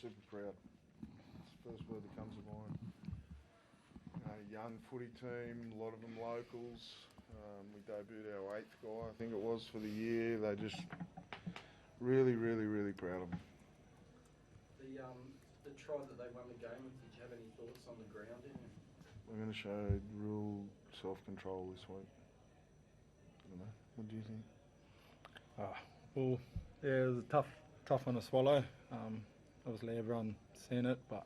Super proud. It's the first word that comes to mind. Young footy team, a lot of them locals. We debuted our 8th guy, I think it was, for the year. They just really proud of them. The try that they won the game with, did you have any thoughts on the grounding? We're going to show real self-control this week. I don't know. What do you think? Well, yeah, it was a tough one to swallow. Obviously everyone seen it, but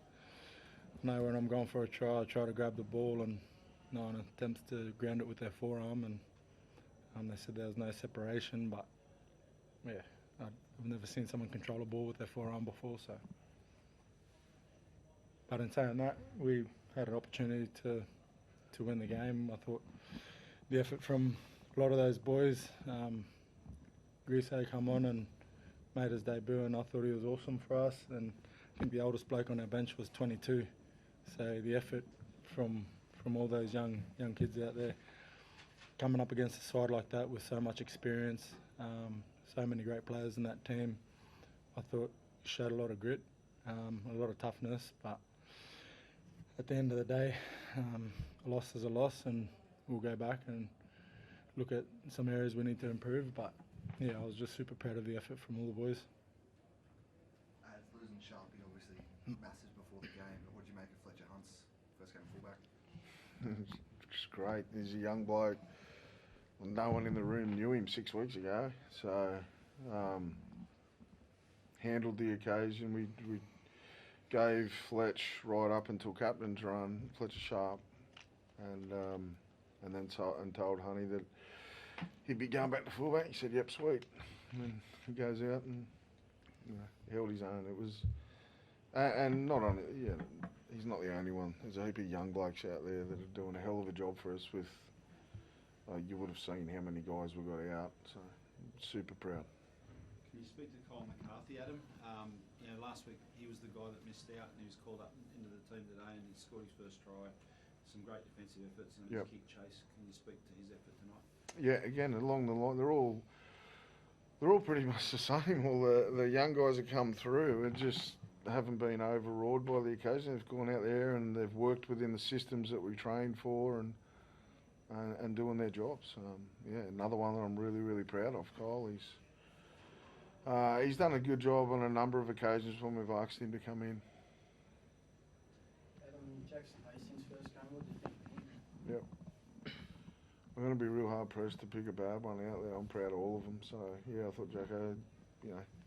I know when I'm going for a try, I try to grab the ball, and no one attempts to ground it with their forearm, and they said there was no separation, but yeah, I've never seen someone control a ball with their forearm before, so. But in saying that, we had an opportunity to win the game. I thought the effort from a lot of those boys, Grise come on and made his debut, and I thought he was awesome for us. And I think the oldest bloke on our bench was 22. So the effort from all those young kids out there coming up against a side like that with so much experience, so many great players in that team, I thought showed a lot of grit, a lot of toughness. But at the end of the day, a loss is a loss, and we'll go back and look at some areas we need to improve. But yeah, I was just super proud of the effort from all the boys. Losing Sharpie, obviously massive before the game, but what did you make of Fletcher Hunt's first game fullback? It's great. He's a young bloke. No one in the room knew him 6 weeks ago, so handled the occasion. We gave Fletch right up until captain's run, Fletcher Sharp, and then told Honey that he'd be going back to fullback. He said, "Yep, sweet." And then he goes out and held his own. It was, and not on it. Yeah, he's not the only one. There's a heap of young blokes out there that are doing a hell of a job for us. With you would have seen how many guys we got out. So super proud. Can you speak to Kyle McCarthy, Adam? Last week he was the guy that missed out, and he was called up into the team today, and he scored his first try. Some great defensive efforts and his kick chase. Can you speak to his effort tonight? Yeah, again along the line, they're all pretty much the same. All the young guys that come through and just haven't been overawed by the occasion. They've gone out there and they've worked within the systems that we trained for and doing their jobs. Another one that I'm really proud of, Kyle. He's done a good job on a number of occasions when we've asked him to come in. Adam, Jackson Hastings' first game, what did you think of him? Yep. We're going to be real hard pressed to pick a bad one out there. I'm proud of all of them. So yeah, I thought Jacko,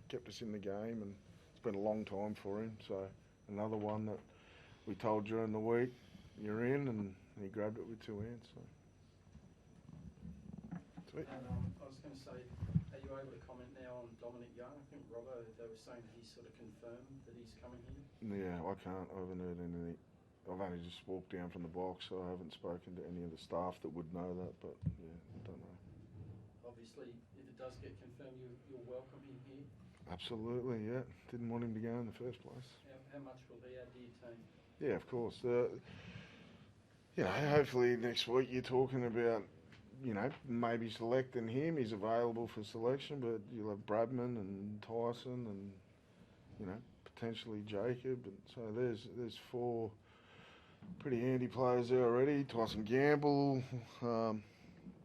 kept us in the game, and it's been a long time for him. So another one that we told during the week, you're in, and he grabbed it with 2 hands. So. Sweet. And I was going to say, are you able to comment now on Dominic Young? I think Robbo, they were saying that he's sort of confirmed that he's coming here. Yeah, I can't. I haven't heard anything. I've only just walked down from the box, so I haven't spoken to any of the staff that would know that, but yeah, I don't know. Obviously, if it does get confirmed, you'll welcome him here? Absolutely, yeah. Didn't want him to go in the first place. How much will he add to your team? Yeah, of course. Hopefully next week you're talking about, maybe selecting him. He's available for selection, but you'll have Bradman and Tyson and, potentially Jacob. And so there's 4 pretty handy players there already. Tyson Gamble.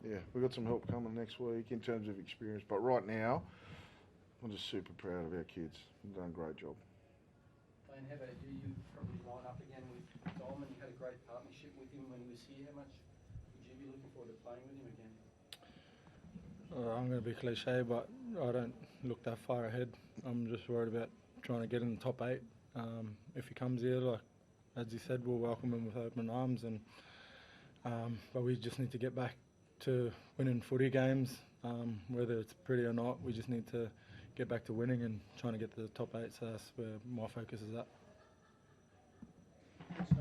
We've got some help coming next week in terms of experience. But right now, I'm just super proud of our kids. They've done a great job. And how about you? You probably line up again with Dom, and you had a great partnership with him when he was here. How much would you be looking forward to playing with him again? I'm going to be cliche, but I don't look that far ahead. I'm just worried about trying to get in the top 8. If he comes here, as he said, we'll welcome him with open arms. But we just need to get back to winning footy games, whether it's pretty or not. We just need to get back to winning and trying to get to the top 8. So that's where my focus is at. Thanks,